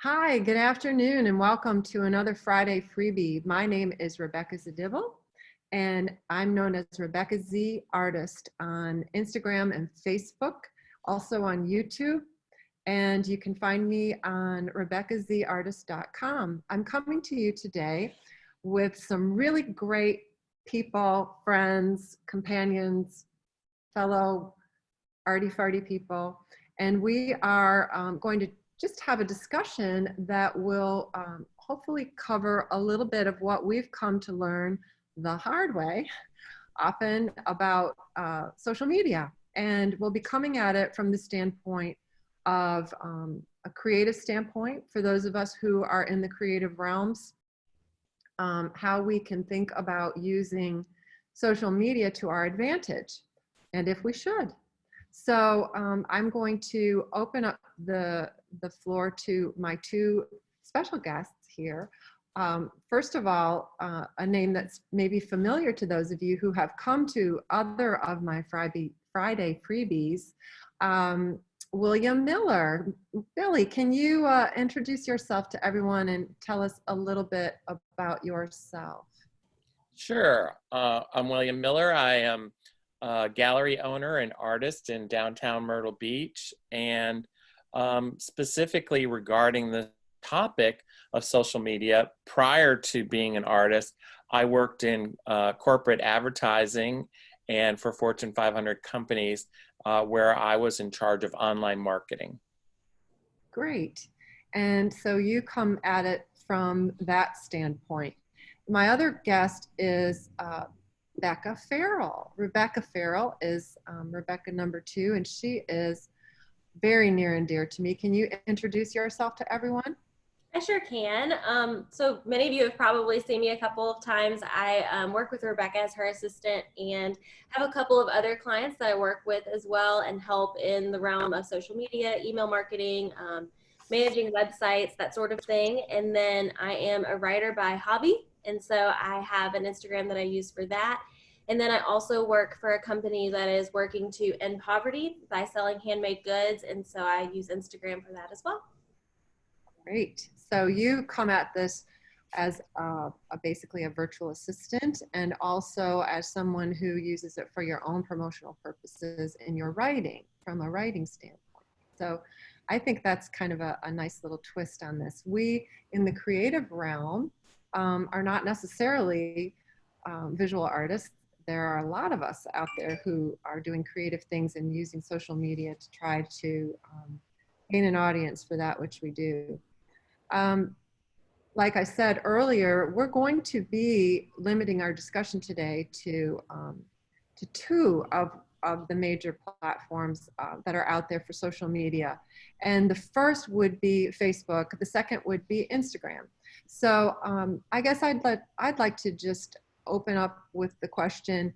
Hi, good afternoon, and welcome to another Friday freebie. My name is Rebecca Zadivel, and I'm known as Rebecca Z Artist on Instagram and Facebook, also on YouTube, and you can find me on RebeccaZArtist.com. I'm coming to you today with some really great people, friends, companions, fellow arty-farty people, and we are going to just have a discussion that will hopefully cover a little bit of what we've come to learn the hard way, often about social media. And we'll be coming at it from the standpoint of a creative standpoint for those of us who are in the creative realms, how we can think about using social media to our advantage, and if we should. So I'm going to open up the floor to my two special guests here. First of all, a name that's maybe familiar to those of you who have come to other of my Friday freebies, William Miller. Billy, can you introduce yourself to everyone and tell us a little bit about yourself? Sure. I'm William Miller. I am a gallery owner and artist in downtown Myrtle Beach. And specifically regarding the topic of social media, prior to being an artist, I worked in corporate advertising and for Fortune 500 companies where I was in charge of online marketing. Great. And so you come at it from that standpoint. My other guest is Rebecca Farrell. Rebecca Farrell is Rebecca number 2, and she is very near and dear to me. Can you introduce yourself to everyone? I sure can. So many of you have probably seen me a couple of times. I work with Rebecca as her assistant and have a couple of other clients that I work with as well and help in the realm of social media, email marketing, managing websites, that sort of thing. And then I am a writer by hobby. And so I have an Instagram that I use for that. And then I also work for a company that is working to end poverty by selling handmade goods. And so I use Instagram for that as well. Great. So you come at this as basically a virtual assistant and also as someone who uses it for your own promotional purposes in your writing, from a writing standpoint. So I think that's kind of a nice little twist on this. We, in the creative realm, are not necessarily visual artists. There are a lot of us out there who are doing creative things and using social media to try to gain an audience for that which we do. Like I said earlier, we're going to be limiting our discussion today to two of the major platforms that are out there for social media. And the first would be Facebook. The second would be Instagram. So I guess I'd like to just open up with the question,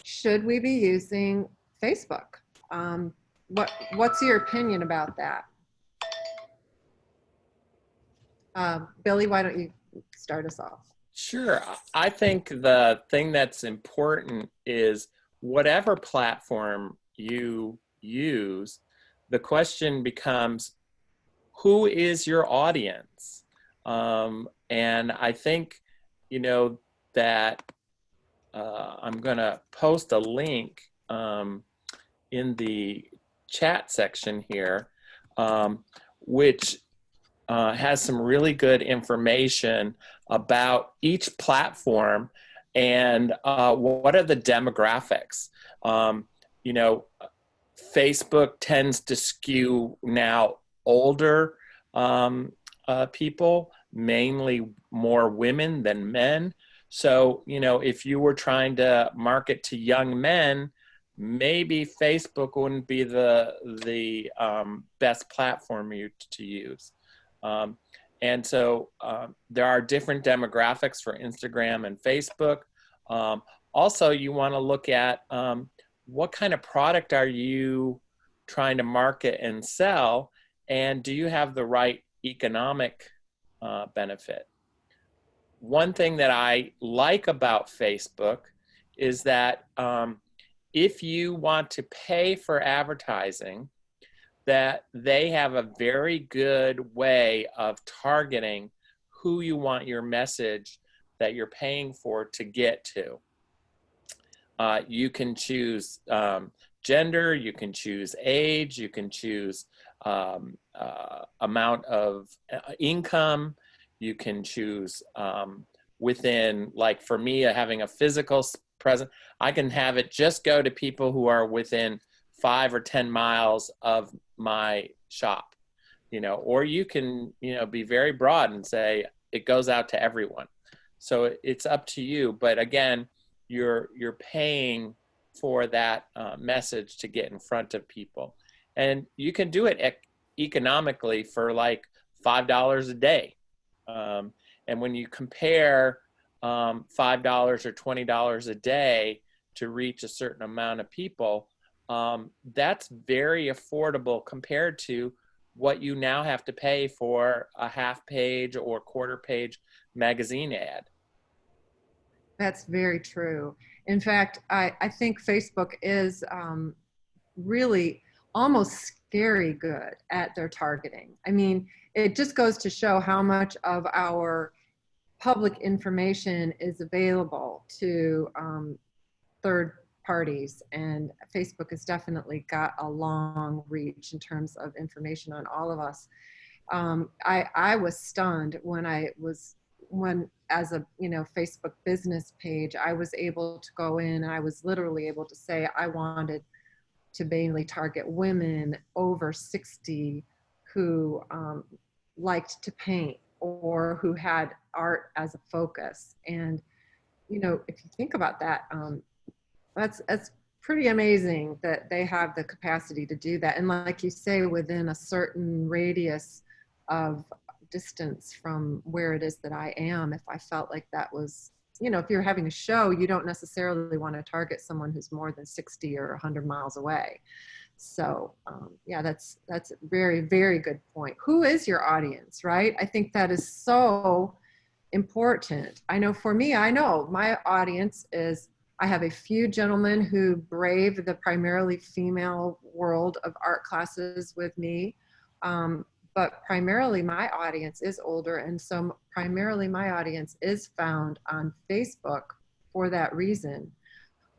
should we be using Facebook? What's your opinion about that? Billy, why don't you start us off? Sure. I think the thing that's important is whatever platform you use, the question becomes, who is your audience? And I think, that I'm going to post a link in the chat section here, which has some really good information about each platform and what are the demographics. Facebook tends to skew now older people, mainly more women than men. So, if you were trying to market to young men, maybe Facebook wouldn't be the best platform to use. And so there are different demographics for Instagram and Facebook. Also, you want to look at what kind of product are you trying to market and sell, and do you have the right economic benefit? One thing that I like about Facebook is that if you want to pay for advertising, that they have a very good way of targeting who you want your message that you're paying for to get to. You can choose gender, you can choose age, you can choose amount of income, you can choose within, like for me, having a physical presence, I can have it just go to people who are within 5 or 10 miles of my shop, or you can, be very broad and say it goes out to everyone. So it's up to you. But again, you're paying for that message to get in front of people. And you can do it economically for like $5 a day. And when you compare $5 or $20 a day to reach a certain amount of people, that's very affordable compared to what you now have to pay for a half page or quarter page magazine ad. That's very true. In fact, I think Facebook is really almost scary good at their targeting. I mean, it just goes to show how much of our public information is available to third parties, and Facebook has definitely got a long reach in terms of information on all of us. I was stunned when as a Facebook business page, I was able to go in and I was literally able to say I wanted to mainly target women over 60 who liked to paint or who had art as a focus. And if you think about that, that's pretty amazing that they have the capacity to do that. And like you say, within a certain radius of distance from where it is that I am, if I felt like that was, if you're having a show, you don't necessarily want to target someone who's more than 60 or 100 miles away. So yeah, that's a very, very good point. Who is your audience, right? I think that is so important. I know for me, my audience is, I have a few gentlemen who brave the primarily female world of art classes with me. But primarily my audience is older. And so primarily my audience is found on Facebook for that reason.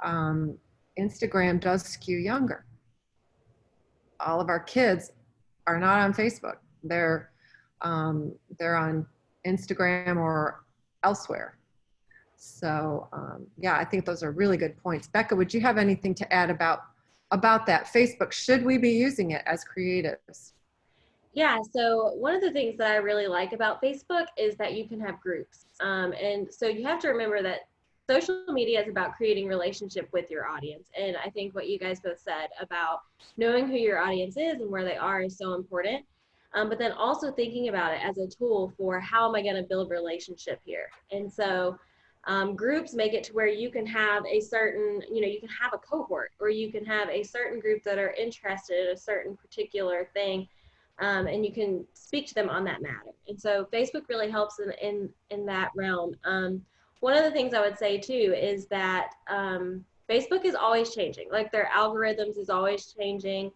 Instagram does skew younger. All of our kids are not on Facebook. They're on Instagram or elsewhere. So yeah, I think those are really good points. Becca, would you have anything to add about that? Facebook, should we be using it as creatives? Yeah, so one of the things that I really like about Facebook is that you can have groups. And so you have to remember that social media is about creating relationship with your audience. And I think what you guys both said about knowing who your audience is and where they are is so important. But then also thinking about it as a tool for how am I going to build relationship here? And so groups make it to where you can have a certain, you can have a cohort, or you can have a certain group that are interested in a certain particular thing. And you can speak to them on that matter. And so Facebook really helps in that realm. One of the things I would say too is that Facebook is always changing. Like their algorithms is always changing.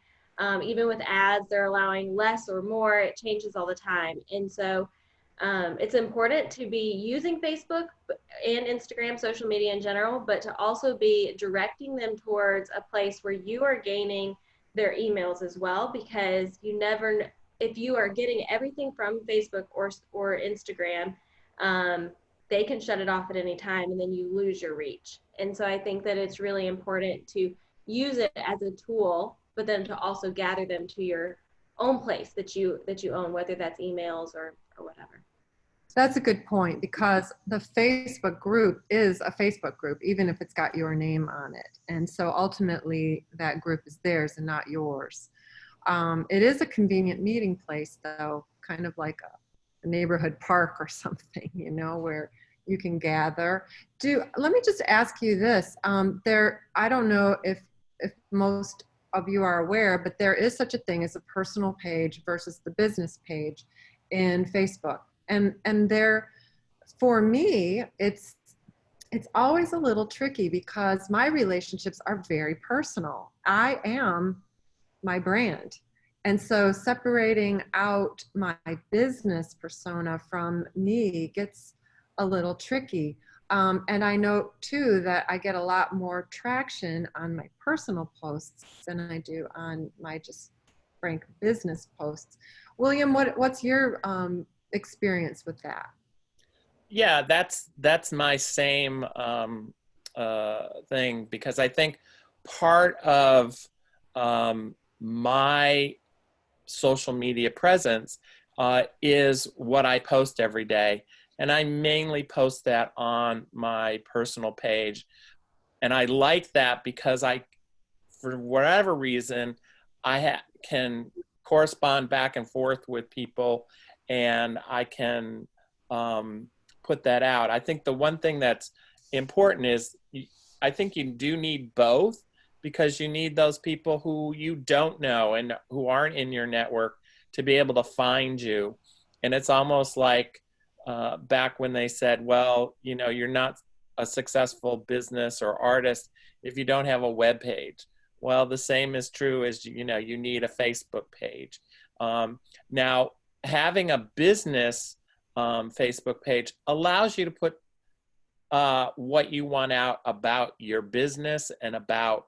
Even with ads, they're allowing less or more. It changes all the time. And so it's important to be using Facebook and Instagram, social media in general, but to also be directing them towards a place where you are gaining their emails as well, because you never, if you are getting everything from Facebook or Instagram, they can shut it off at any time and then you lose your reach. And so I think that it's really important to use it as a tool, but then to also gather them to your own place that you own, whether that's emails or whatever. That's a good point, because the Facebook group is a Facebook group, even if it's got your name on it. And so ultimately that group is theirs and not yours. It is a convenient meeting place though, kind of like a neighborhood park or something, where you can gather. Let me just ask you this. I don't know if most of you are aware, but there is such a thing as a personal page versus the business page in Facebook. And there, for me, it's always a little tricky because my relationships are very personal. I am my brand. And so separating out my business persona from me gets a little tricky. And I know too that I get a lot more traction on my personal posts than I do on my just frank business posts. William, what's your experience with that? Yeah, that's my same thing, because I think part of my social media presence is what I post every day. And I mainly post that on my personal page. And I like that because for whatever reason, can correspond back and forth with people, and I can put that out. I think the one thing that's important is I think you do need both, because you need those people who you don't know and who aren't in your network to be able to find you. And it's almost like back when they said, well, you're not a successful business or artist if you don't have a web page. Well, the same is true as, you need a Facebook page. Now, having a business Facebook page allows you to put what you want out about your business and about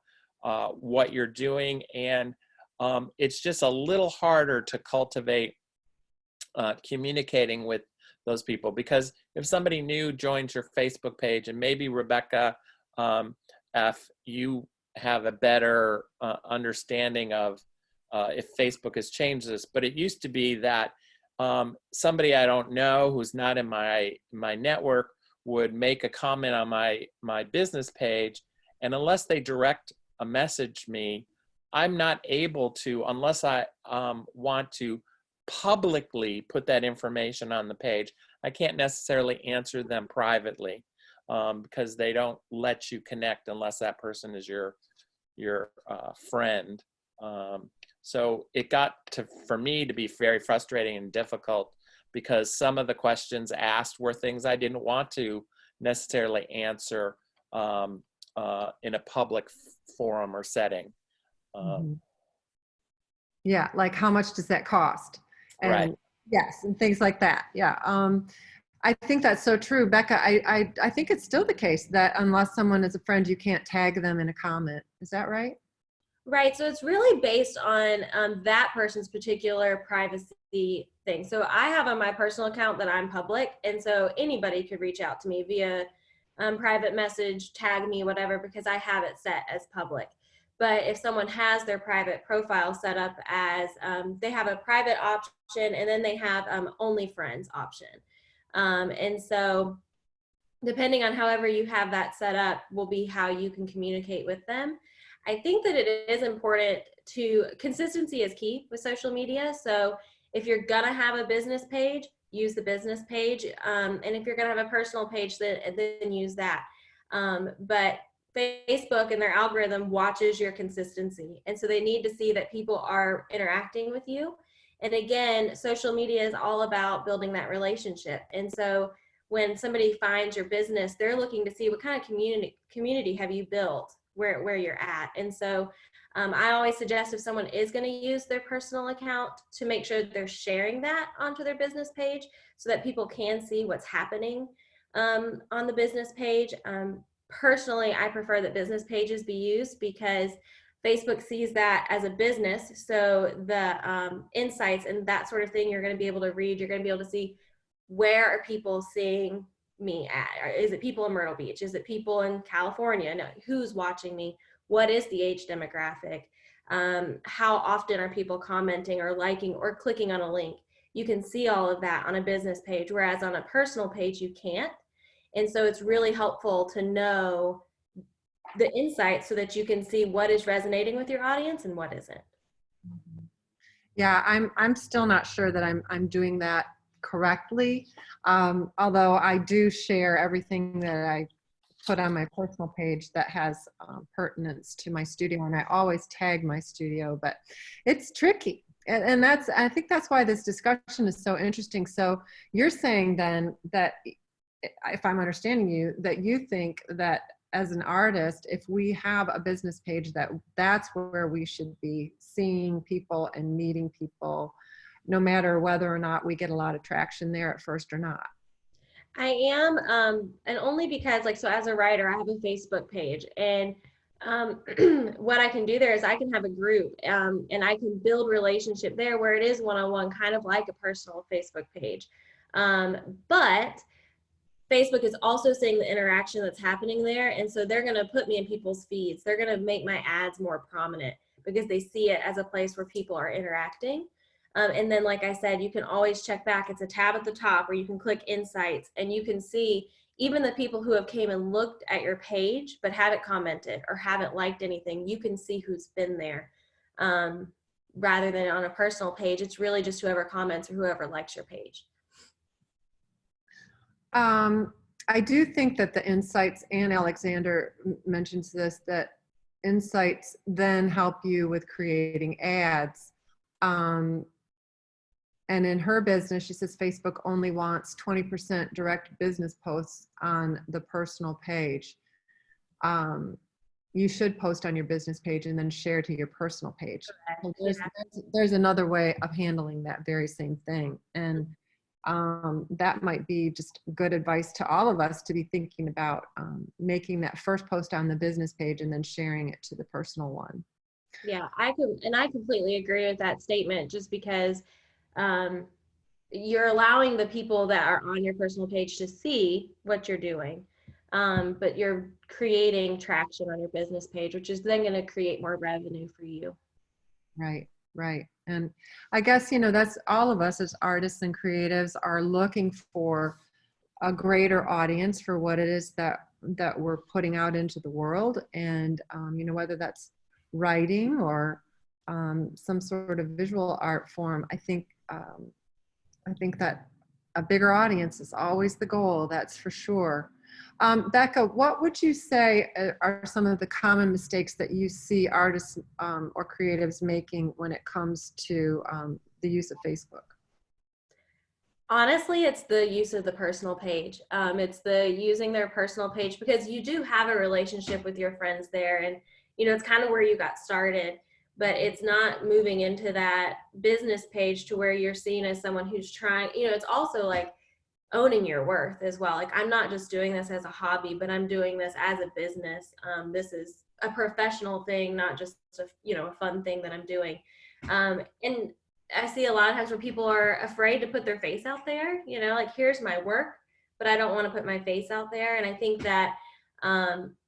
what you're doing. And it's just a little harder to cultivate communicating with those people, because if somebody new joins your Facebook page, and maybe Rebecca, if you have a better understanding of if Facebook has changed this, but it used to be that somebody I don't know who's not in my network would make a comment on my business page, and unless they direct a message me, I'm not able to, unless I want to publicly put that information on the page. I can't necessarily answer them privately because they don't let you connect unless that person is your friend. So it got for me to be very frustrating and difficult, because some of the questions asked were things I didn't want to necessarily answer in a public forum or setting. Yeah, like how much does that cost? And right. yes, and things like that. Yeah. I think that's so true, Becca. I think it's still the case that unless someone is a friend, you can't tag them in a comment. Is that right? Right. So it's really based on that person's particular privacy thing. So I have on my personal account that I'm public, and so anybody could reach out to me via private message, tag me, whatever, because I have it set as public. But if someone has their private profile set up as they have a private option, and then they have only friends option. And so depending on however you have that set up will be how you can communicate with them. I think that it is important consistency is key with social media. So if you're gonna have a business page, use the business page. And if you're gonna have a personal page, then use that. But Facebook and their algorithm watches your consistency. And so they need to see that people are interacting with you. And again, social media is all about building that relationship. And so when somebody finds your business, they're looking to see what kind of community have you built where you're at. And so I always suggest if someone is going to use their personal account to make sure that they're sharing that onto their business page so that people can see what's happening on the business page. Personally, I prefer that business pages be used because Facebook sees that as a business. So the insights and that sort of thing you're going to be able to read, you're going to be able to see where are people seeing me at? Is it people in Myrtle Beach? Is it people in California? No, who's watching me? What is the age demographic? How often are people commenting or liking or clicking on a link? You can see all of that on a business page, whereas on a personal page, you can't. And so it's really helpful to know the insights so that you can see what is resonating with your audience and what isn't. Yeah, I'm still not sure that I'm doing that correctly. Although I do share everything that I put on my personal page that has pertinence to my studio, and I always tag my studio, but it's tricky. And I think that's why this discussion is so interesting. So you're saying then that, if I'm understanding you, that you think that as an artist, if we have a business page, that's where we should be seeing people and meeting people, no matter whether or not we get a lot of traction there at first or not. I am, and only because, like, so as a writer, I have a Facebook page, and what I can do there is I can have a group, and I can build relationship there where it is one-on-one, kind of like a personal Facebook page. But Facebook is also seeing the interaction that's happening there, and so they're going to put me in people's feeds. They're going to make my ads more prominent because they see it as a place where people are interacting. And then, like I said, you can always check back. It's a tab at the top where you can click insights, and you can see even the people who have came and looked at your page but haven't commented or haven't liked anything. You can see who's been there. Rather than on a personal page, it's really just whoever comments or whoever likes your page. I do think that the insights, and Alexander mentions this, that insights then help you with creating ads. And in her business, she says Facebook only wants 20% direct business posts on the personal page. You should post on your business page and then share to your personal page. So there's another way of handling that very same thing. And that might be just good advice to all of us to be thinking about making that first post on the business page and then sharing it to the personal one. Yeah, I completely agree with that statement, just because you're allowing the people that are on your personal page to see what you're doing, but you're creating traction on your business page, which is then going to create more revenue for you. Right, right. And I guess, that's all of us as artists and creatives are looking for a greater audience for what it is that we're putting out into the world. And, whether that's writing or some sort of visual art form, I think that a bigger audience is always the goal, that's for sure. Becca, what would you say are some of the common mistakes that you see artists or creatives making when it comes to the use of Facebook? Honestly, it's the use of the personal page. It's the using their personal page, because you do have a relationship with your friends there, and it's kind of where you got started, but it's not moving into that business page to where you're seen as someone who's trying. It's also like owning your worth as well. Like, I'm not just doing this as a hobby, but I'm doing this as a business. This is a professional thing, not just a fun thing that I'm doing. And I see a lot of times where people are afraid to put their face out there, like, here's my work, but I don't want to put my face out there. And I think that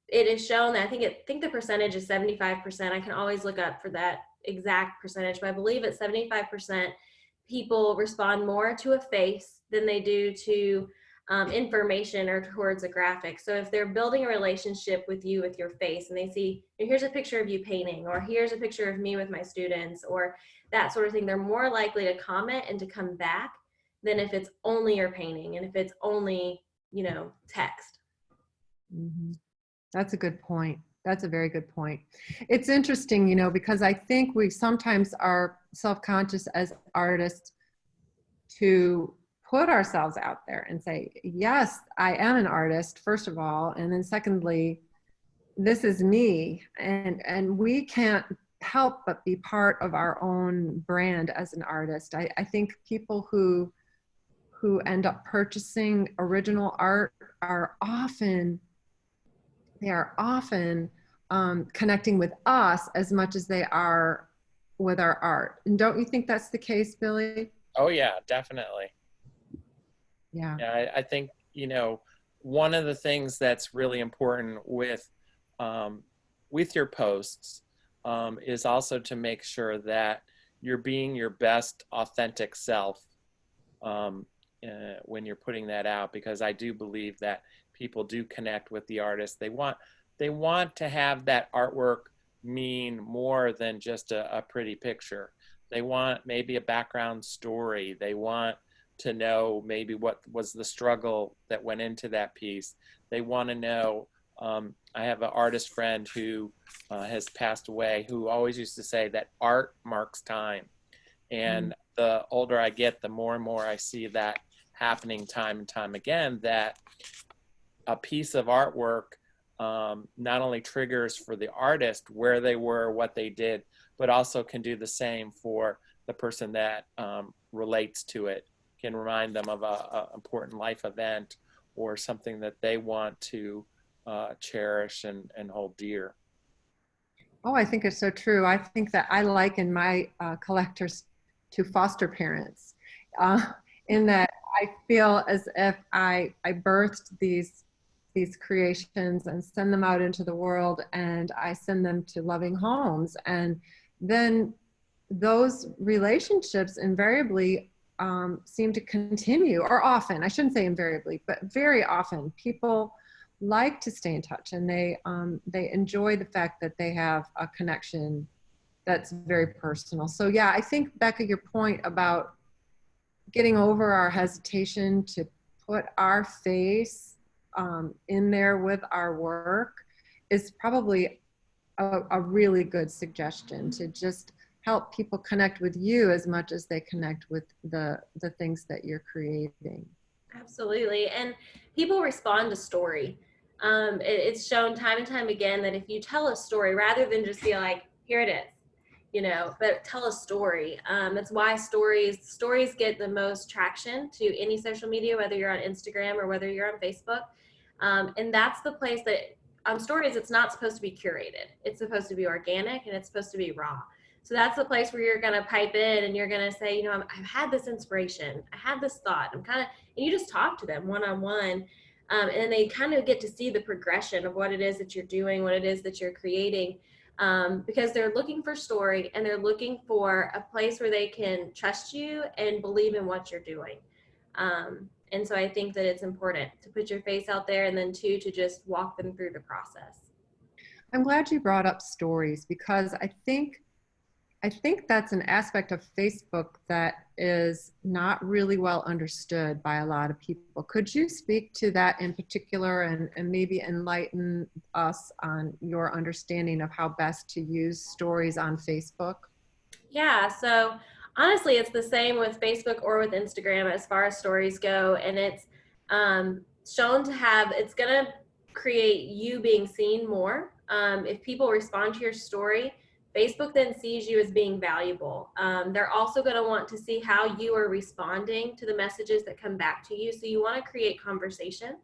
it is shown that I think the percentage is 75%. I can always look up for that exact percentage, but I believe it's 75% people respond more to a face than they do to information or towards a graphic. So if they're building a relationship with you with your face, and they see, here's a picture of you painting, or here's a picture of me with my students, or that sort of thing, they're more likely to comment and to come back than if it's only your painting and if it's only, text. Mm-hmm. That's a good point. That's a very good point. It's interesting, because I think we sometimes are self-conscious as artists to put ourselves out there and say, yes, I am an artist, first of all. And then secondly, this is me. And we can't help but be part of our own brand as an artist. I think people who end up purchasing original art are often connecting with us as much as they are with our art. And don't you think that's the case, Billy? Oh yeah, definitely. Yeah. Yeah, I think, one of the things that's really important with your posts is also to make sure that you're being your best authentic self when you're putting that out, because I do believe that people do connect with the artist. They want to have that artwork mean more than just a pretty picture. They want maybe a background story. They want to know maybe what was the struggle that went into that piece. They want to know, I have an artist friend who has passed away, who always used to say that art marks time. And the older I get, the more and more I see that happening time and time again, that a piece of artwork not only triggers for the artist where they were, what they did, but also can do the same for the person that relates to it, can remind them of a important life event or something that they want to cherish and hold dear. Oh, I think it's so true. I think that I liken my collectors to foster parents, uh, in that I feel as if I birthed these creations and send them out into the world, and I send them to loving homes, and then those relationships invariably seem to continue, or often, I shouldn't say invariably, but very often people like to stay in touch, and they enjoy the fact that they have a connection that's very personal. So yeah, I think, Becca, your point about getting over our hesitation to put our face in there with our work is probably a really good suggestion, to just help people connect with you as much as they connect with the things that you're creating. Absolutely. And people respond to story. It's shown time and time again that if you tell a story, rather than just be like, here it is, you know, but tell a story. That's why stories get the most traction to any social media, whether you're on Instagram or whether you're on Facebook. And that's the place that on stories, it's not supposed to be curated. It's supposed to be organic, and it's supposed to be raw. So that's the place where you're going to pipe in and you're going to say, you know, I've had this inspiration. I had this thought. And you just talk to them one-on-one. And they kind of get to see the progression of what it is that you're doing, what it is that you're creating. Because they're looking for story, and they're looking for a place where they can trust you and believe in what you're doing. And so I think that it's important to put your face out there, and then two, to just walk them through the process. I'm glad you brought up stories, because I think that's an aspect of Facebook that is not really well understood by a lot of people. Could you speak to that in particular, and maybe enlighten us on your understanding of how best to use stories on Facebook? Yeah, so honestly, it's the same with Facebook or with Instagram as far as stories go. And it's shown to have, it's going to create you being seen more. If people respond to your story, Facebook then sees you as being valuable. They're also going to want to see how you are responding to the messages that come back to you. So you want to create conversation.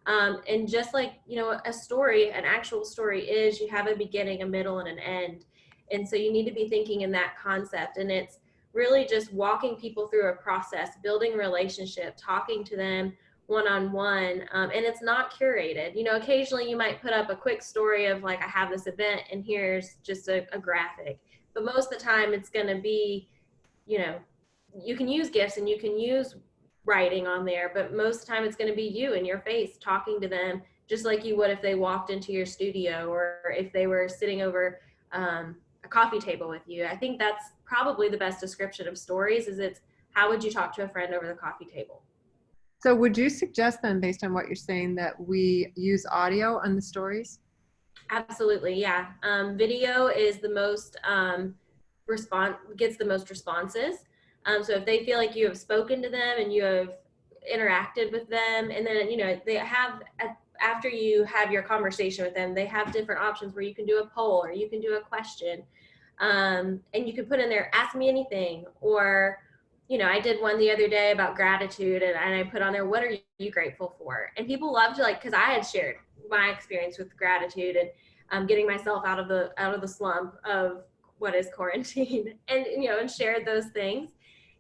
And just like, you know, a story, an actual story is, you have a beginning, a middle, and an end. And so you need to be thinking in that concept. And it's really just walking people through a process, building a relationship, talking to them one-on-one. And it's not curated. You know, occasionally you might put up a quick story of like, I have this event and here's just a graphic. But most of the time it's going to be, you know, you can use GIFs and you can use writing on there, but most of the time it's going to be you in your face talking to them, just like you would if they walked into your studio, or if they were sitting over a coffee table with you. I think that's probably the best description of stories, is it's how would you talk to a friend over the coffee table. So would you suggest then, based on what you're saying, that we use audio on the stories? Absolutely, yeah. Video is the most gets the most responses. So if they feel like you have spoken to them and you have interacted with them, and then, you know, they have, after you have your conversation with them, they have different options where you can do a poll or you can do a question. And you can put in there, ask me anything. Or, you know, I did one the other day about gratitude, and I put on there, what are you grateful for? And people love to, like, because I had shared my experience with gratitude and getting myself out of the slump of what is quarantine, and, you know, and shared those things.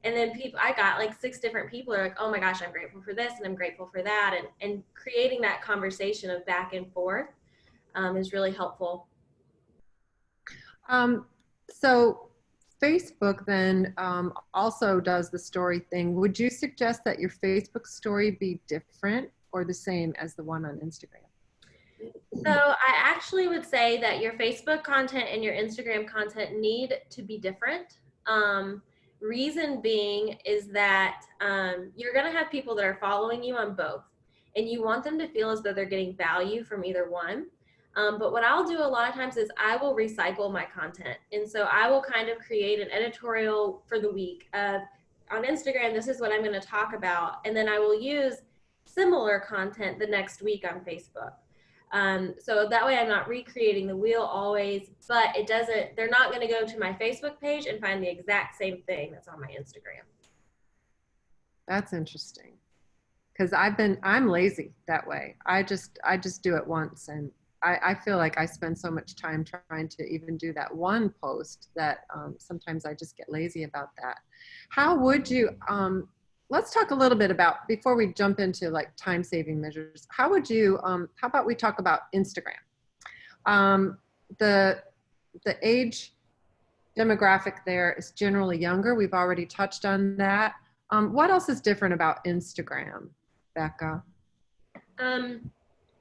And then I got like 6 different people are like, oh my gosh, I'm grateful for this and I'm grateful for that. And creating that conversation of back and forth is really helpful. So Facebook then also does the story thing. Would you suggest that your Facebook story be different or the same as the one on Instagram? So I actually would say that your Facebook content and your Instagram content need to be different. Reason being is that you're going to have people that are following you on both, and you want them to feel as though they're getting value from either one. But what I'll do a lot of times is I will recycle my content. And so I will kind of create an editorial for the week of, on Instagram, this is what I'm going to talk about. And then I will use similar content the next week on Facebook. So that way I'm not recreating the wheel always, but they're not going to go to my Facebook page and find the exact same thing that's on my Instagram. That's interesting. Because I'm lazy that way. I just do it once, and I feel like I spend so much time trying to even do that one post that sometimes I just get lazy about that. How would you, let's talk a little bit about, before we jump into like time saving measures, how would you, how about we talk about Instagram? The age demographic there is generally younger. We've already touched on that. What else is different about Instagram, Becca?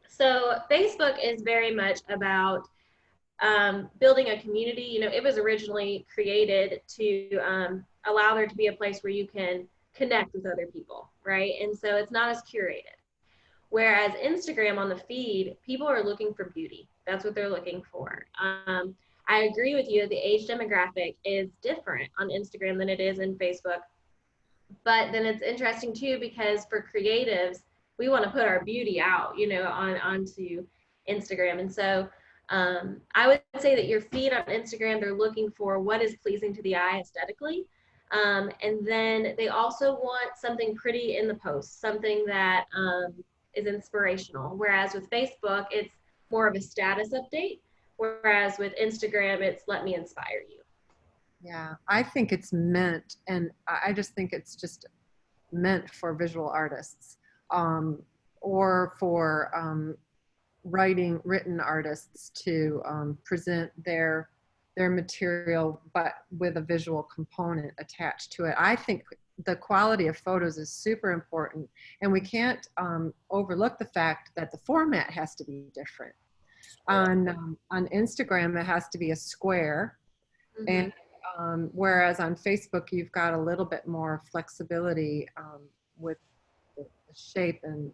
So Facebook is very much about building a community. You know, it was originally created to allow there to be a place where you can connect with other people, right? And so it's not as curated. Whereas Instagram on the feed, people are looking for beauty. That's what they're looking for. I agree with you. The age demographic is different on Instagram than it is in Facebook. But then it's interesting too, because for creatives, we want to put our beauty out, you know, onto Instagram. And so I would say that your feed on Instagram, they're looking for what is pleasing to the eye aesthetically. And then they also want something pretty in the post, something that is inspirational. Whereas with Facebook, it's more of a status update. Whereas with Instagram, it's let me inspire you. Yeah, I think it's meant, and I just think it's just meant for visual artists, or for written artists to present their material, but with a visual component attached to it. I think the quality of photos is super important, and we can't overlook the fact that the format has to be different. On Instagram, it has to be a square, and whereas on Facebook, you've got a little bit more flexibility with the shape and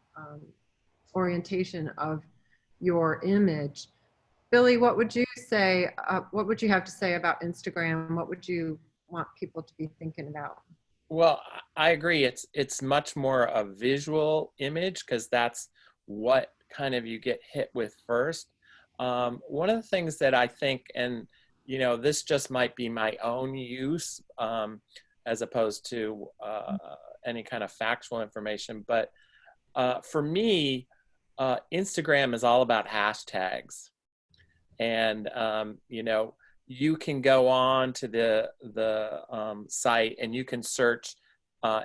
orientation of your image. Billy, what would you say? What would you have to say about Instagram? What would you want people to be thinking about? Well, I agree. It's much more a visual image, because that's what kind of you get hit with first. One of the things that I think, and you know, this just might be my own use as opposed to any kind of factual information, but for me, Instagram is all about hashtags. And you know, you can go on to the site and you can search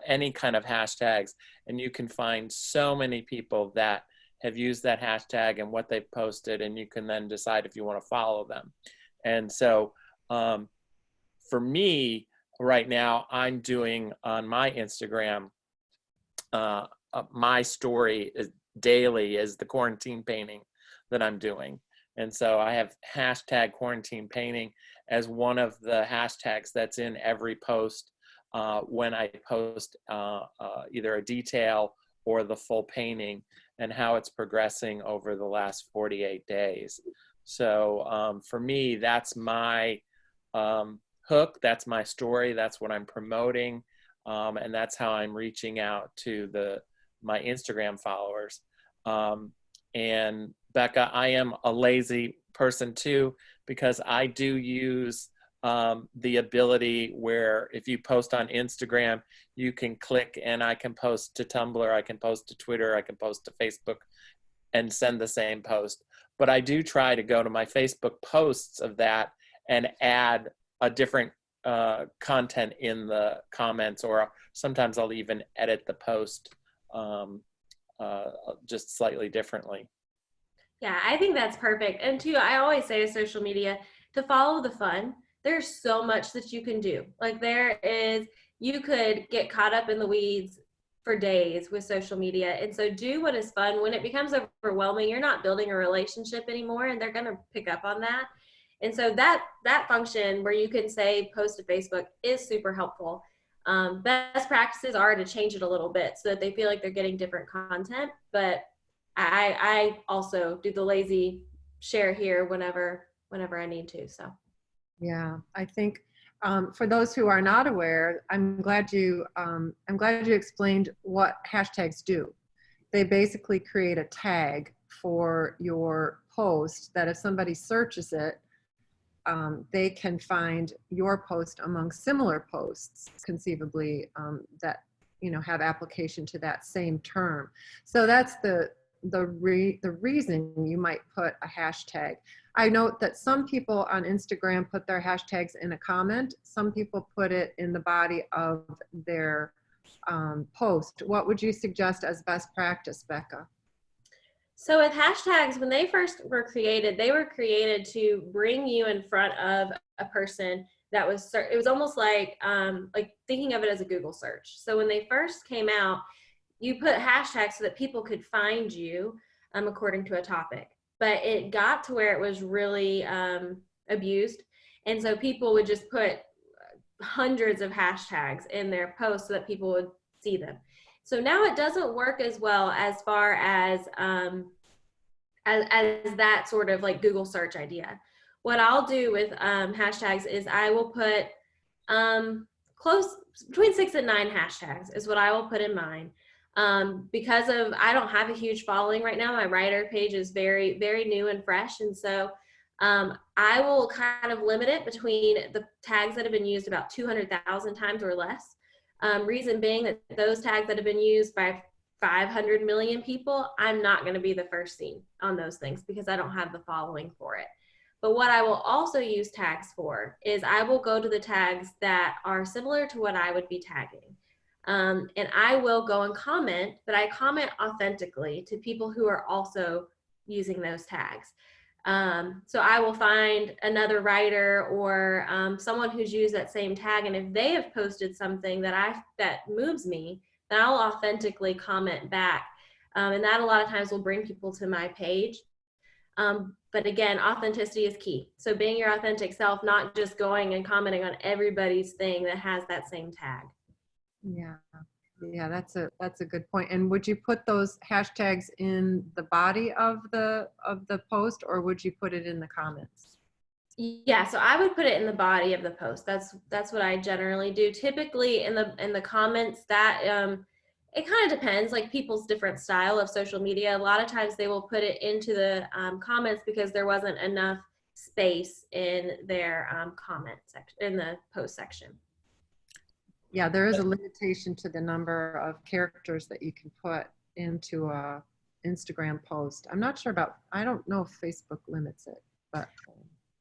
any kind of hashtags, and you can find so many people that have used that hashtag and what they've posted, and you can then decide if you want to follow them. And so for me right now, I'm doing on my Instagram, my story is daily is the quarantine painting that I'm doing. And so I have hashtag quarantine painting as one of the hashtags that's in every post when I post either a detail or the full painting, and how it's progressing over the last 48 days. So for me, that's my hook, that's my story, that's what I'm promoting, and that's how I'm reaching out to my Instagram followers. And Becca, I am a lazy person too, because I do use the ability where if you post on Instagram, you can click and I can post to Tumblr, I can post to Twitter, I can post to Facebook and send the same post. But I do try to go to my Facebook posts of that and add a different content in the comments, or sometimes I'll even edit the post just slightly differently. Yeah, I think that's perfect. And too, I always say to social media, to follow the fun. There's so much that you can do. Like you could get caught up in the weeds for days with social media. And so do what is fun. When it becomes overwhelming, you're not building a relationship anymore, and they're going to pick up on that. And so that function where you can say post to Facebook is super helpful. Best practices are to change it a little bit so that they feel like they're getting different content. But I also do the lazy share here whenever I need to. So. Yeah, I think for those who are not aware, I'm glad you explained what hashtags do. They basically create a tag for your post that if somebody searches it, they can find your post among similar posts, conceivably, that have application to that same term. So that's the reason you might put a hashtag. I note that some people on Instagram put their hashtags in a comment. Some people put it in the body of their post. What would you suggest as best practice, Becca? So with hashtags, when they first were created, they were created to bring you in front of a person that was, it was almost like thinking of it as a Google search. So when they first came out, you put hashtags so that people could find you according to a topic. But it got to where it was really abused. And so people would just put hundreds of hashtags in their posts so that people would see them. So now it doesn't work as well as far as that sort of like Google search idea. What I'll do with hashtags is I will put between 6 and 9 hashtags is what I will put in mine. Because I don't have a huge following right now. My writer page is very, very new and fresh. And so I will kind of limit it between the tags that have been used about 200,000 times or less. Reason being that those tags that have been used by 500 million people, I'm not going to be the first seen on those things because I don't have the following for it. But what I will also use tags for is I will go to the tags that are similar to what I would be tagging. And I will go and comment, but I comment authentically to people who are also using those tags. So I will find another writer or someone who's used that same tag, and if they have posted something that moves me, then I'll authentically comment back. And that a lot of times will bring people to my page. But again, authenticity is key. So being your authentic self, not just going and commenting on everybody's thing that has that same tag. Yeah, that's a good point. And would you put those hashtags in the body of the post, or would you put it in the comments? Yeah, so I would put it in the body of the post. That's what I generally do. Typically in the comments, that it kind of depends, like people's different style of social media. A lot of times they will put it into the comments because there wasn't enough space in their comment section, in the post section. Yeah, there is a limitation to the number of characters that you can put into a Instagram post. I'm not sure I don't know if Facebook limits it, but.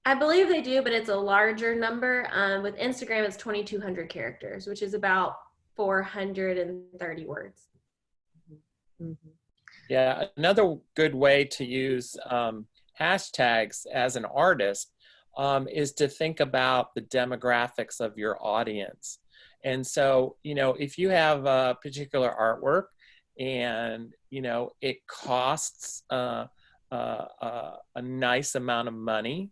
I believe they do, but it's a larger number. With Instagram, it's 2,200 characters, which is about 430 words. Mm-hmm. Yeah, another good way to use hashtags as an artist is to think about the demographics of your audience. And so, if you have a particular artwork and, it costs a nice amount of money,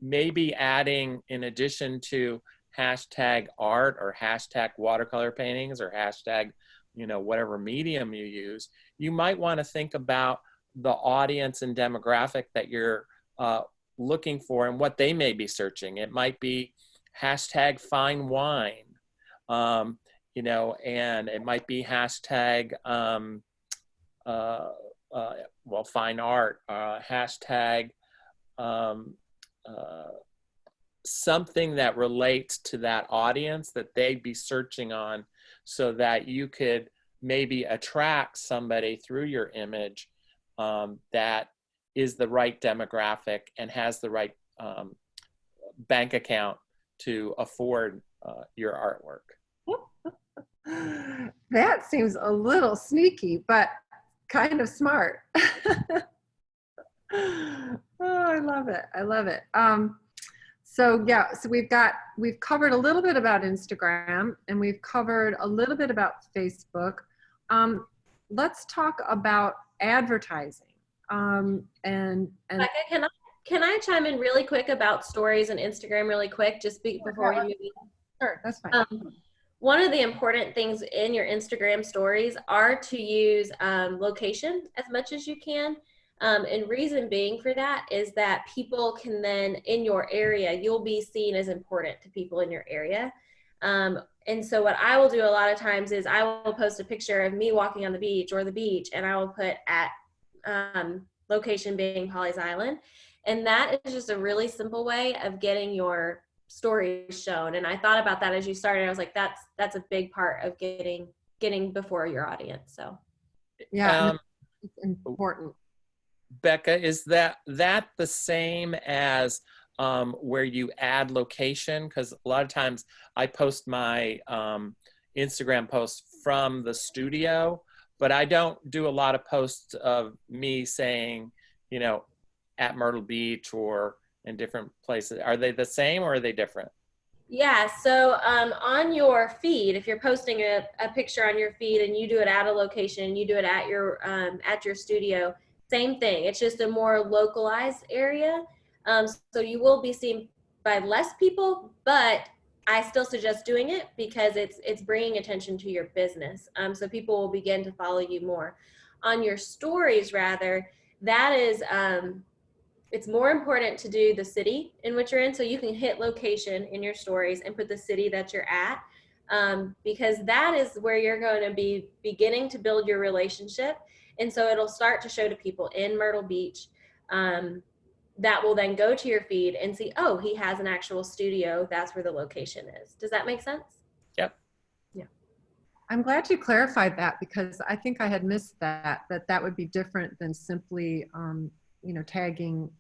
maybe adding, in addition to hashtag art or hashtag watercolor paintings or hashtag, whatever medium you use, you might want to think about the audience and demographic that you're looking for and what they may be searching. It might be hashtag find wine. And it might be hashtag, fine art, hashtag, something that relates to that audience that they'd be searching on, so that you could maybe attract somebody through your image that is the right demographic and has the right bank account to afford your artwork. That seems a little sneaky, but kind of smart. Oh, I love it. I love it. So we've covered a little bit about Instagram, and we've covered a little bit about Facebook. Let's talk about advertising. Becca, can I chime in really quick about stories and Instagram really quick, just before we move on? Sure, that's fine. One of the important things in your Instagram stories are to use location as much as you can. And reason being for that is that people can then, in your area, you'll be seen as important to people in your area. And so what I will do a lot of times is I will post a picture of me walking on the beach or the beach, and I will put at location being Pawleys Island. And that is just a really simple way of getting your stories shown. And I thought about that as you started. I was like, that's a big part of getting before your audience. So Yeah, Um, it's important. Becca, is that the same as where you add location? Because a lot of times I post my Instagram posts from the studio, but I don't do a lot of posts of me saying, you know, at Myrtle Beach or in different places. Are they the same or are they different? yeah, so on your feed, if you're posting a picture on your feed and you do it at a location, you do it at your studio, same thing. It's just a more localized area. So you will be seen by less people, but I still suggest doing it because it's bringing attention to your business. So people will begin to follow you more. On your stories, rather, that is it's more important to do the city in which you're in. So you can hit location in your stories and put the city that you're at, because that is where you're going to be beginning to build your relationship. And so it'll start to show to people in Myrtle Beach, that will then go to your feed and see, oh, he has an actual studio. That's where the location is. Does that make sense? Yep. Yeah. I'm glad you clarified that because I think I had missed that would be different than simply, tagging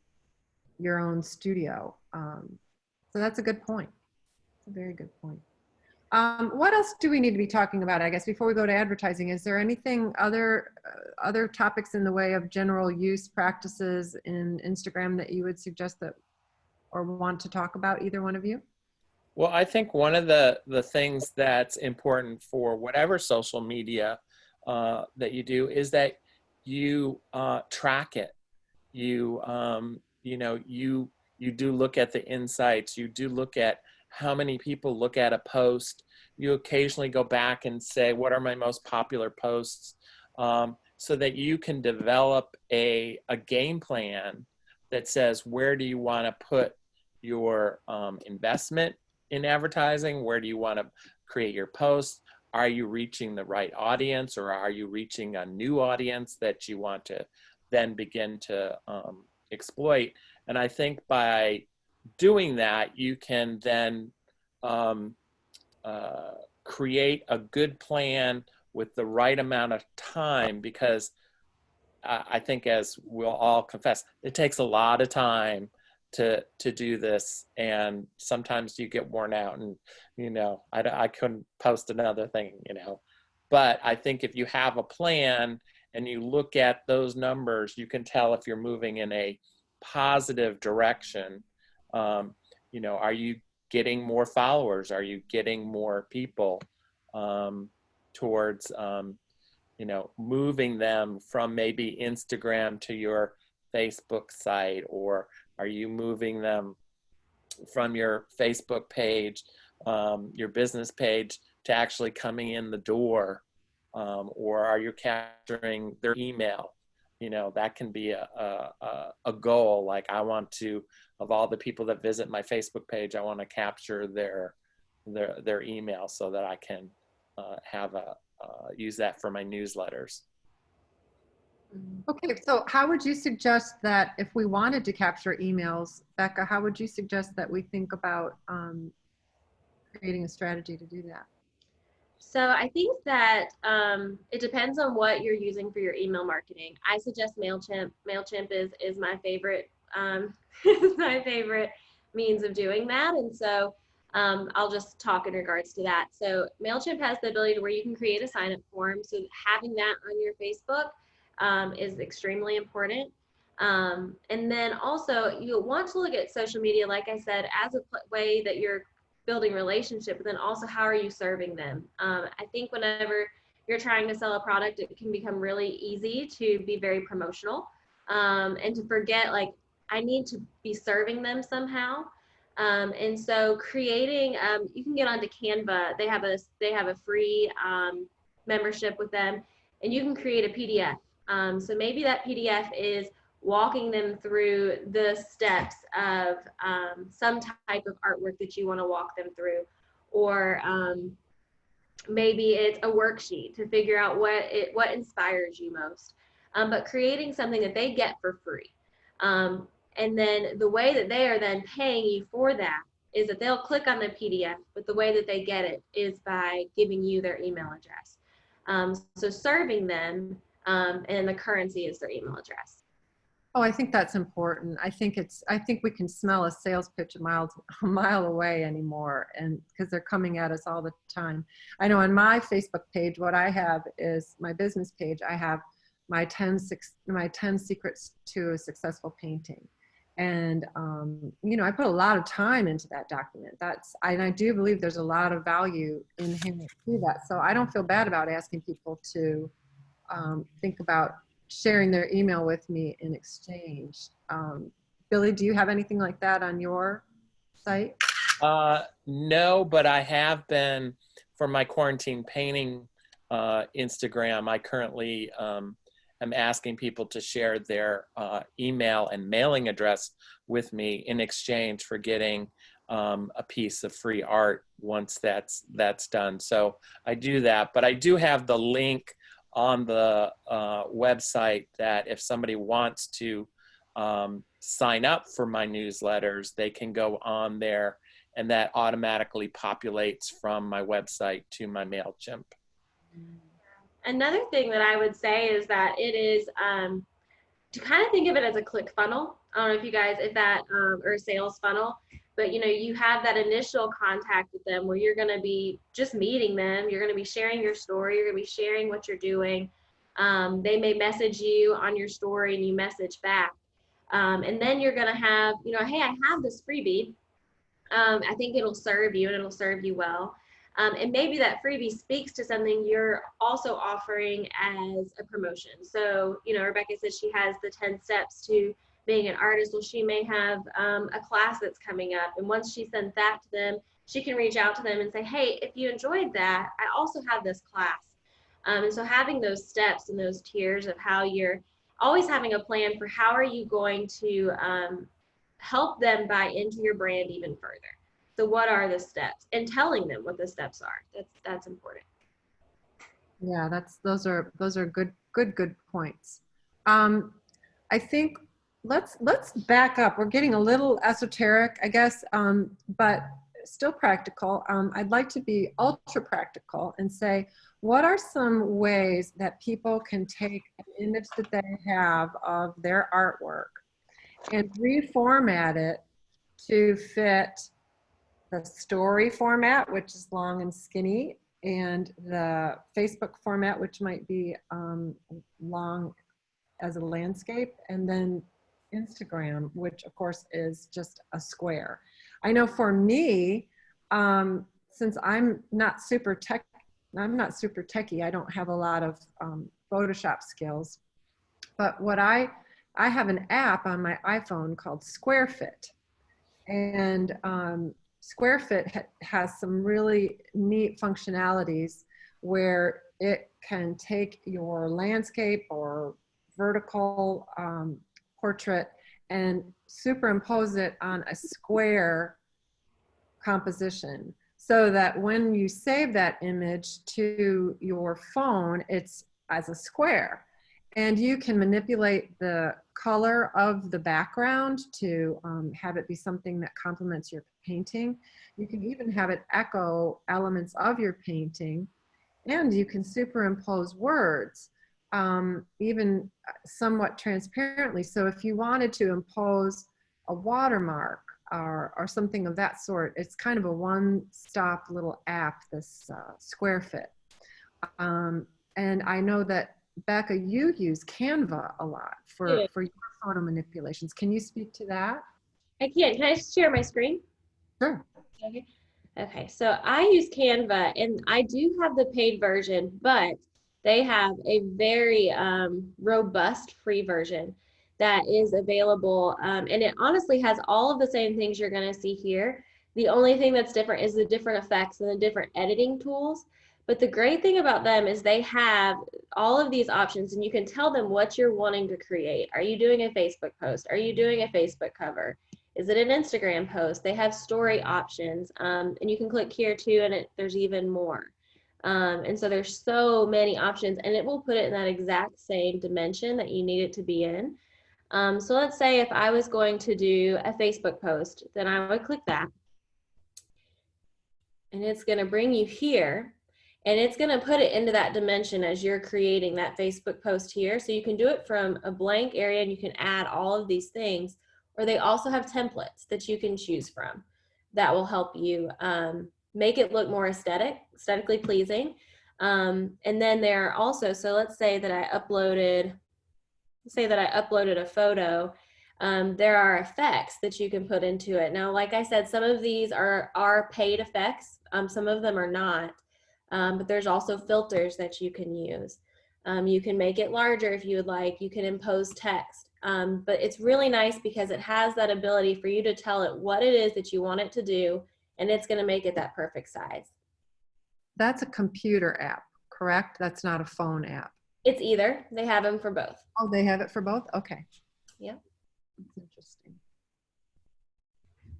your own studio. So that's a good point. It's a very good point. What else do we need to be talking about, I guess, before we go to advertising? Is there anything other topics in the way of general use practices in Instagram that you would suggest that or want to talk about, either one of you? Well, I think one of the things that's important for whatever social media that you do is that you track it. You do look at the insights. You do look at how many people look at a post. You occasionally go back and say, what are my most popular posts? So that you can develop a game plan that says, where do you want to put your investment in advertising? Where do you want to create your posts? Are you reaching the right audience, or are you reaching a new audience that you want to then begin to exploit? And I think by doing that, you can then create a good plan with the right amount of time, because I think, as we'll all confess, it takes a lot of time to do this, and sometimes you get worn out, and I couldn't post another thing, but I think if you have a plan and you look at those numbers, you can tell if you're moving in a positive direction. Are you getting more followers? Are you getting more people towards moving them from maybe Instagram to your Facebook site? Or are you moving them from your Facebook page, your business page, to actually coming in the door? Or are you capturing their email? That can be a goal. Like, I want to, of all the people that visit my Facebook page, I want to capture their email so that I can use that for my newsletters. Okay, so how would you suggest that if we wanted to capture emails, Becca, how would you suggest that we think about creating a strategy to do that? So I think that it depends on what you're using for your email marketing. I suggest MailChimp. MailChimp is my favorite my favorite means of doing that. And so I'll just talk in regards to that. So MailChimp has the ability to where you can create a sign-up form. So having that on your Facebook is extremely important. And then also you'll want to look at social media, like I said, as a way that you're building relationship, but then also how are you serving them? I think whenever you're trying to sell a product, it can become really easy to be very promotional and to forget, like, I need to be serving them somehow. And so creating, you can get onto Canva. They have a free membership with them, and you can create a PDF. So maybe that PDF is walking them through the steps of some type of artwork that you want to walk them through, or maybe it's a worksheet to figure out what inspires you most. but creating something that they get for free. And then the way that they are then paying you for that is that they'll click on the PDF, but the way that they get it is by giving you their email address. So serving them, and the currency is their email address. Oh, I think that's important. I think we can smell a sales pitch a mile away anymore, and because they're coming at us all the time. I know on my Facebook page, what I have is my business page. I have my 10 secrets to a successful painting. And, I put a lot of time into that document. And I do believe there's a lot of value inherent to that. So I don't feel bad about asking people to think about sharing their email with me in exchange. Billy, do you have anything like that on your site? No, but I have been, for my quarantine painting Instagram, I currently am asking people to share their email and mailing address with me in exchange for getting a piece of free art once that's done. So I do that, but I do have the link on the website that if somebody wants to sign up for my newsletters, they can go on there, and that automatically populates from my website to my MailChimp. Another thing that I would say is that it is to kind of think of it as a click funnel. I don't know if you guys, or a sales funnel, but you have that initial contact with them where you're going to be just meeting them. You're going to be sharing your story. You're going to be sharing what you're doing. They may message you on your story and you message back. And then you're going to have, hey, I have this freebie. I think it'll serve you and it'll serve you well. And maybe that freebie speaks to something you're also offering as a promotion. So, Rebecca said she has the 10 steps to being an artist. Well, she may have a class that's coming up. And once she sends that to them, she can reach out to them and say, hey, if you enjoyed that, I also have this class. And so having those steps and those tiers of how you're always having a plan for how are you going to help them buy into your brand even further. So what are the steps, and telling them what the steps are. That's important. Yeah, those are good points. I think let's back up. We're getting a little esoteric, I guess, but still practical. I'd like to be ultra practical and say, what are some ways that people can take an image that they have of their artwork and reformat it to fit the story format, which is long and skinny, and the Facebook format, which might be long as a landscape, and then Instagram, which of course is just a square. I know for me, since I'm not super techie, I don't have a lot of Photoshop skills, but I have an app on my iPhone called SquareFit, and SquareFit has some really neat functionalities where it can take your landscape or vertical portrait and superimpose it on a square composition, so that when you save that image to your phone, it's as a square. And you can manipulate the color of the background to have it be something that complements your painting. You can even have it echo elements of your painting, and you can superimpose words, even somewhat transparently. So if you wanted to impose a watermark or something of that sort, it's kind of a one-stop little app, this SquareFit. And I know that Becca, you use Canva a lot for your photo manipulations. Can you speak to that? I can. Can I share my screen? Sure. Okay, so I use Canva, and I do have the paid version, but they have a very robust free version that is available, and it honestly has all of the same things you're going to see here. The only thing that's different is the different effects and the different editing tools. But the great thing about them is they have all of these options, and you can tell them what you're wanting to create. Are you doing a Facebook post? Are you doing a Facebook cover? Is it an Instagram post? They have story options, and you can click here too, and there's even more. And so there's so many options, and it will put it in that exact same dimension that you need it to be in. So let's say if I was going to do a Facebook post, then I would click that. And it's going to bring you here. And it's going to put it into that dimension as you're creating that Facebook post here. So you can do it from a blank area and you can add all of these things. Or they also have templates that you can choose from that will help you make it look more aesthetically pleasing. And then there are also, so let's say that I uploaded a photo. There are effects that you can put into it. Now, like I said, some of these are paid effects. Some of them are not. But there's also filters that you can use. You can make it larger if you would like. You can impose text. But it's really nice because it has that ability for you to tell it what it is that you want it to do, and it's going to make it that perfect size. That's a computer app, correct? That's not a phone app. It's either. They have them for both. Oh, they have it for both? Okay. Yep. That's interesting.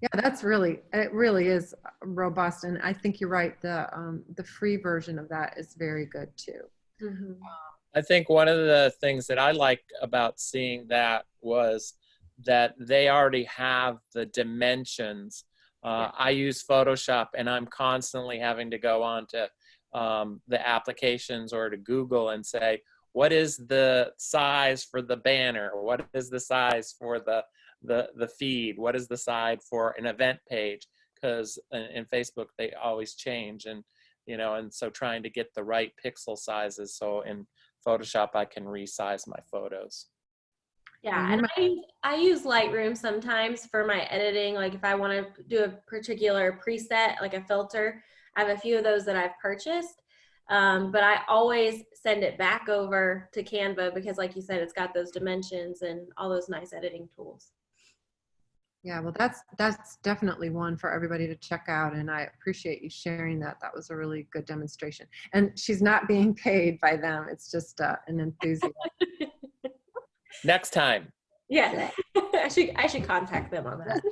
Yeah, it really is robust. And I think you're right. The free version of that is very good too. Mm-hmm. I think one of the things that I liked about seeing that was that they already have the dimensions. I use Photoshop and I'm constantly having to go on to the applications or to Google and say, what is the size for the banner? What is the size for the feed? What is the size for an event page? Because in Facebook, they always change. And, you know, and so trying to get the right pixel sizes. So in Photoshop, I can resize my photos. Yeah, and I use Lightroom sometimes for my editing. Like if I want to do a particular preset, like a filter, I have a few of those that I've purchased. But I always send it back over to Canva because, like you said, it's got those dimensions and all those nice editing tools. Yeah, well, that's definitely one for everybody to check out, and I appreciate you sharing that. That was a really good demonstration. And she's not being paid by them; it's just an enthusiasm. Next time. Yeah, I should contact them on that.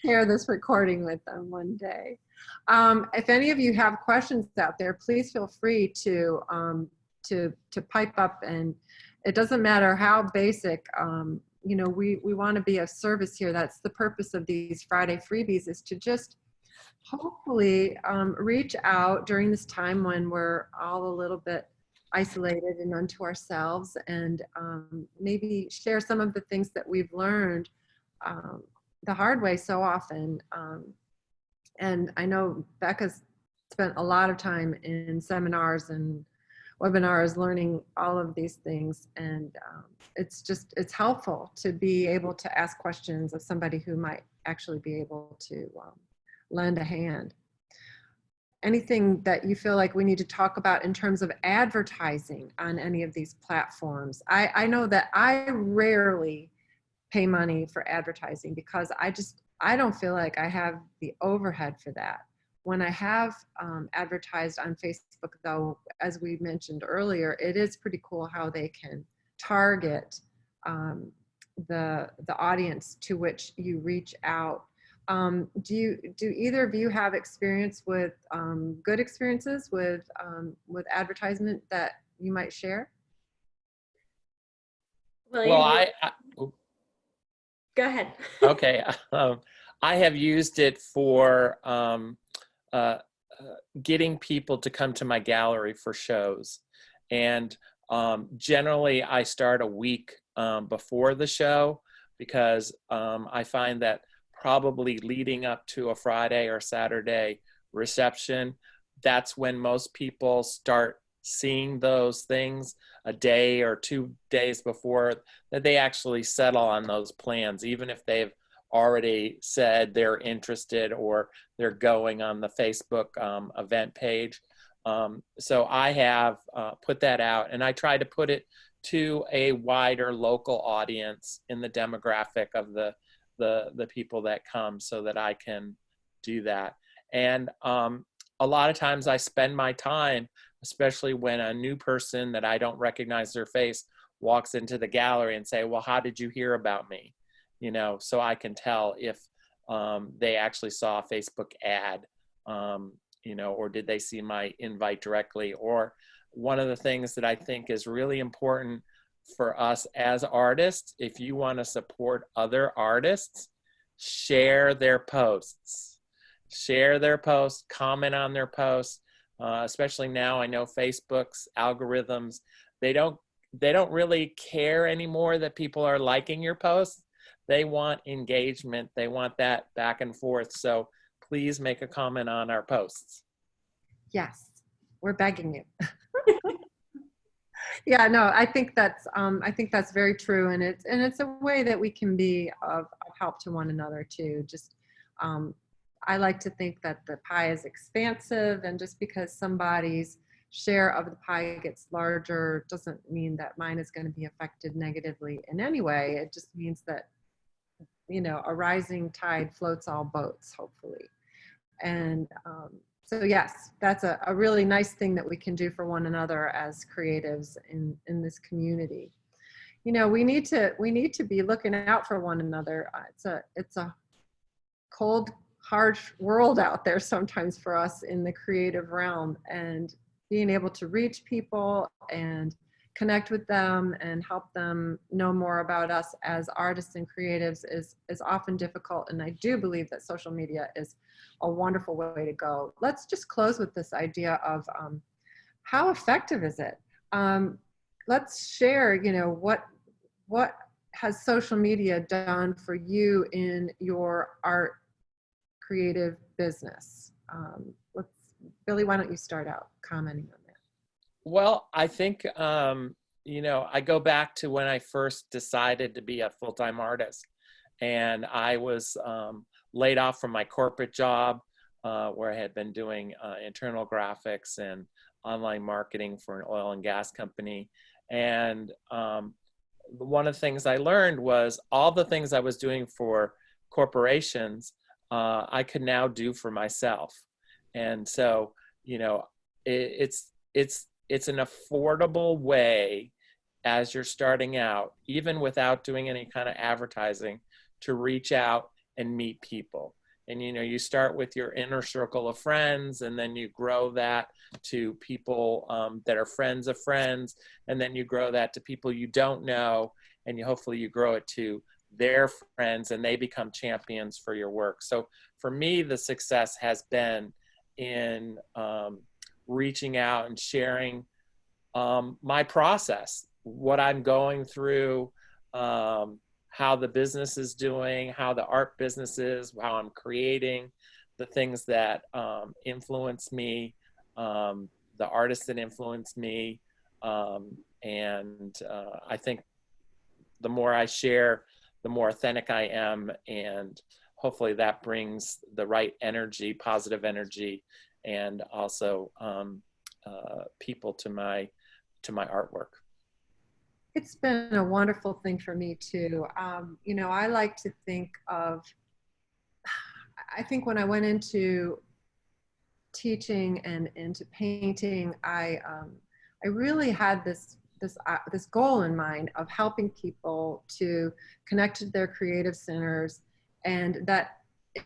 Share this recording with them one day. If any of you have questions out there, please feel free to pipe up, and it doesn't matter how basic. You know, we want to be of service here. That's the purpose of these Friday freebies, is to just hopefully reach out during this time when we're all a little bit isolated and unto ourselves, and maybe share some of the things that we've learned the hard way so often. And I know Becca's spent a lot of time in seminars and webinars learning all of these things, and it's helpful to be able to ask questions of somebody who might actually be able to lend a hand. Anything that you feel like we need to talk about in terms of advertising on any of these platforms? I know that I rarely pay money for advertising because I don't feel like I have the overhead for that. When I have advertised on Facebook, though, as we mentioned earlier, it is pretty cool how they can target the audience to which you reach out. Do either of you have experience with good experiences with advertisement that you might share? Well, Go ahead. okay. I have used it for getting people to come to my gallery for shows. And generally, I start a week before the show because I find that probably leading up to a Friday or Saturday reception, that's when most people start seeing those things a day or 2 days before that they actually settle on those plans, even if they've already said they're interested or they're going on the Facebook event page. So I have put that out, and I try to put it to a wider local audience in the demographic of the people that come, so that I can do that. And a lot of times I spend my time, especially when a new person that I don't recognize their face walks into the gallery and say, well, how did you hear about me? You know, so I can tell if they actually saw a Facebook ad you know, or did they see my invite directly? Or one of the things that I think is really important for us as artists, if you want to support other artists, share their posts. Share their posts, comment on their posts, especially now. I know Facebook's algorithms, they don't really care anymore that people are liking your posts. They want engagement. They want that back and forth. So please make a comment on our posts. Yes, we're begging you. Yeah, no, I think that's very true, and it's a way that we can be of help to one another too. Just I like to think that the pie is expansive, and just because somebody's share of the pie gets larger doesn't mean that mine is going to be affected negatively in any way. It just means that, you know, a rising tide floats all boats, hopefully. And so yes, that's a really nice thing that we can do for one another as creatives in this community. You know, we need to be looking out for one another. It's a cold, harsh world out there sometimes for us in the creative realm, and being able to reach people and connect with them and help them know more about us as artists and creatives is often difficult. And I do believe that social media is a wonderful way to go. Let's just close with this idea of how effective is it? Let's share, you know, what has social media done for you in your art creative business? Billy, why don't you start out commenting on that? Well, I think, you know, I go back to when I first decided to be a full-time artist, and I was laid off from my corporate job where I had been doing internal graphics and online marketing for an oil and gas company. And one of the things I learned was all the things I was doing for corporations, I could now do for myself. And so, you know, it's an affordable way as you're starting out, even without doing any kind of advertising, to reach out and meet people. And, you know, you start with your inner circle of friends, and then you grow that to people that are friends of friends. And then you grow that to people you don't know, and hopefully you grow it to their friends, and they become champions for your work. So for me, the success has been in reaching out and sharing my process, what I'm going through, how the business is doing, how the art business is, how I'm creating, the things that influence me, the artists that influence me. And I think the more I share, the more authentic I am, and hopefully that brings the right energy, positive energy, and also people to my artwork. It's been a wonderful thing for me too. You know, I like to think of, I think when I went into teaching and into painting, I really had this goal in mind of helping people to connect to their creative centers, and that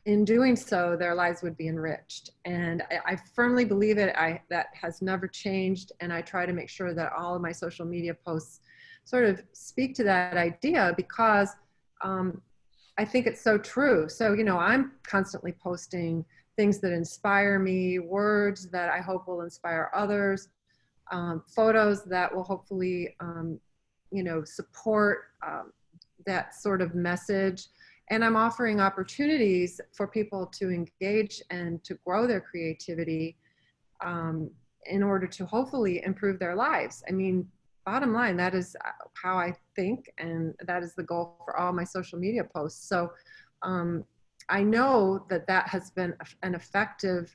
in doing so, their lives would be enriched. And I firmly believe it. That has never changed. And I try to make sure that all of my social media posts sort of speak to that idea, because I think it's so true. So, you know, I'm constantly posting things that inspire me, words that I hope will inspire others, photos that will hopefully, you know, support that sort of message. And I'm offering opportunities for people to engage and to grow their creativity in order to hopefully improve their lives. I mean, bottom line, that is how I think, and that is the goal for all my social media posts. So I know that that has been an effective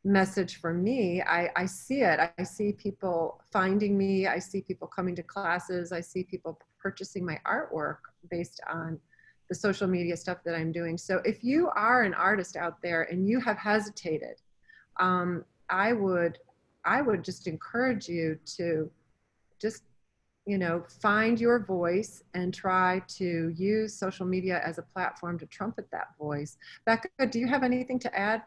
message for me. I see it. I see people finding me. I see people coming to classes. I see people purchasing my artwork based on the social media stuff that I'm doing. So if you are an artist out there and you have hesitated, I would just encourage you to just, you know, find your voice and try to use social media as a platform to trumpet that voice. Becca, do you have anything to add?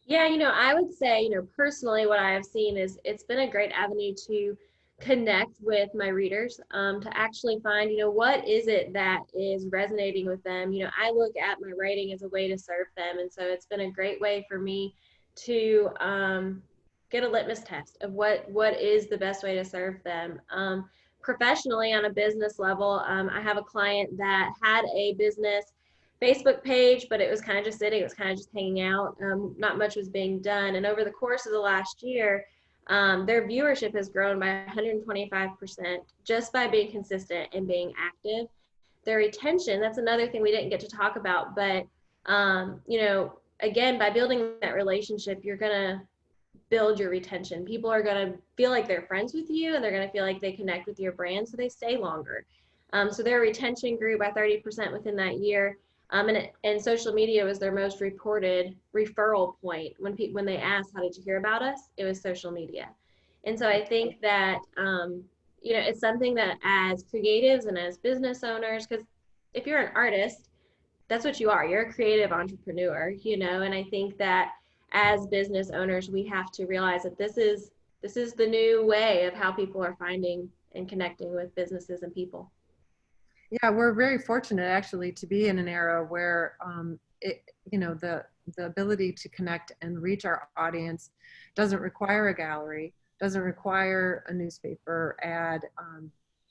Yeah, I would say, personally, what I have seen is it's been a great avenue to connect with my readers, to actually find, what is it that is resonating with them. I look at my writing as a way to serve them. And so it's been a great way for me to get a litmus test of what is the best way to serve them. Professionally, on a business level, I have a client that had a business Facebook page, but it was kind of just sitting, it was kind of just hanging out. Not much was being done. And over the course of the last year, their viewership has grown by 125% just by being consistent and being active. Their retention, that's another thing we didn't get to talk about, but again, by building that relationship, you're going to build your retention. People are going to feel like they're friends with you, and they're going to feel like they connect with your brand, so they stay longer. So their retention grew by 30% within that year. And social media was their most reported referral point. When they asked, how did you hear about us? It was social media. And so I think that, it's something that as creatives and as business owners, because if you're an artist, that's what you are. You're a creative entrepreneur, and I think that as business owners, we have to realize that this is the new way of how people are finding and connecting with businesses and people. Yeah, we're very fortunate actually to be in an era where the ability to connect and reach our audience doesn't require a gallery, doesn't require a newspaper ad.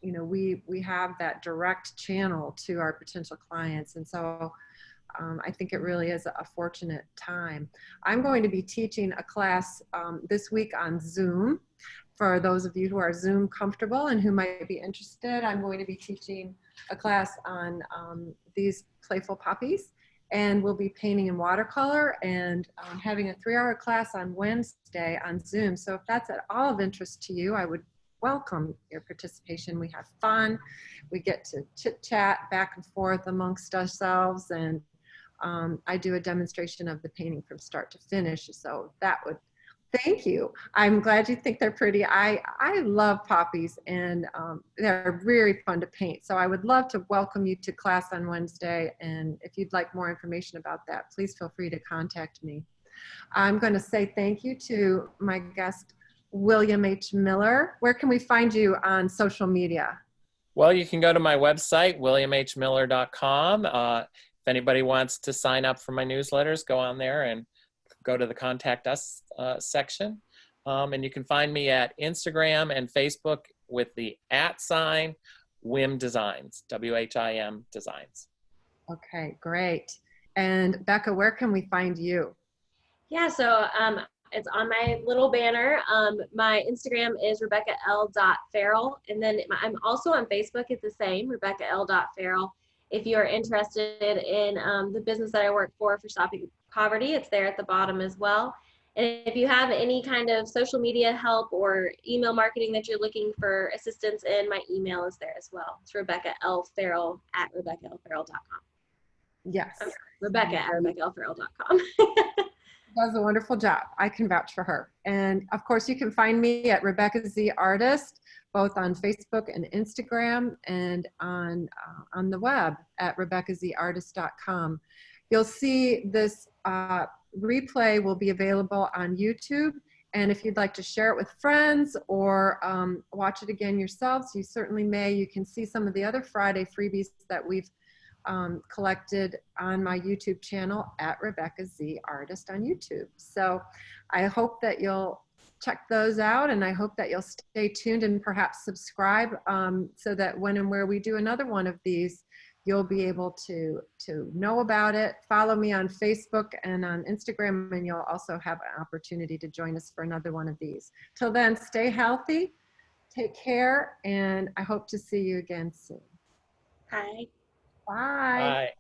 We have that direct channel to our potential clients, and so I think it really is a fortunate time. I'm going to be teaching a class this week on Zoom. For those of you who are Zoom comfortable and who might be interested, I'm going to be teaching a class on these playful poppies, and we'll be painting in watercolor and having a 3-hour class on Wednesday on Zoom. So if that's at all of interest to you, I would welcome your participation. We have fun. We get to chit chat back and forth amongst ourselves, and I do a demonstration of the painting from start to finish. So that would, thank you. I'm glad you think they're pretty. I love poppies, and they're really fun to paint. So I would love to welcome you to class on Wednesday. And if you'd like more information about that, please feel free to contact me. I'm going to say thank you to my guest, William H. Miller. Where can we find you on social media? Well, you can go to my website, williamhmiller.com. If anybody wants to sign up for my newsletters, go on there and go to the Contact Us section. And you can find me at Instagram and Facebook with the @ Whim Designs, WHIM Designs. Okay, great. And Becca, where can we find you? Yeah, so it's on my little banner. My Instagram is RebeccaL.Farrell. And then I'm also on Facebook. It's the same, RebeccaL.Farrell. If you're interested in the business that I work for Stopping Poverty, it's there at the bottom as well. And if you have any kind of social media help or email marketing that you're looking for assistance in, my email is there as well. It's RebeccaL.Farrell at RebeccaLFarrell.com. Yes. Rebecca at RebeccaLFarrell.com. Does a wonderful job. I can vouch for her. And of course, you can find me at Rebecca Z Artist, both on Facebook and Instagram, and on the web at RebeccaZArtist.com. You'll see this replay will be available on YouTube. And if you'd like to share it with friends or watch it again yourselves, you certainly may. You can see some of the other Friday freebies that we've collected on my YouTube channel at Rebecca Z Artist on YouTube. So I hope that you'll check those out, and I hope that you'll stay tuned and perhaps subscribe so that when and where we do another one of these, you'll be able to know about it. Follow me on Facebook and on Instagram, and you'll also have an opportunity to join us for another one of these. Till then, stay healthy, take care, and I hope to see you again soon. Hi. Bye. Bye.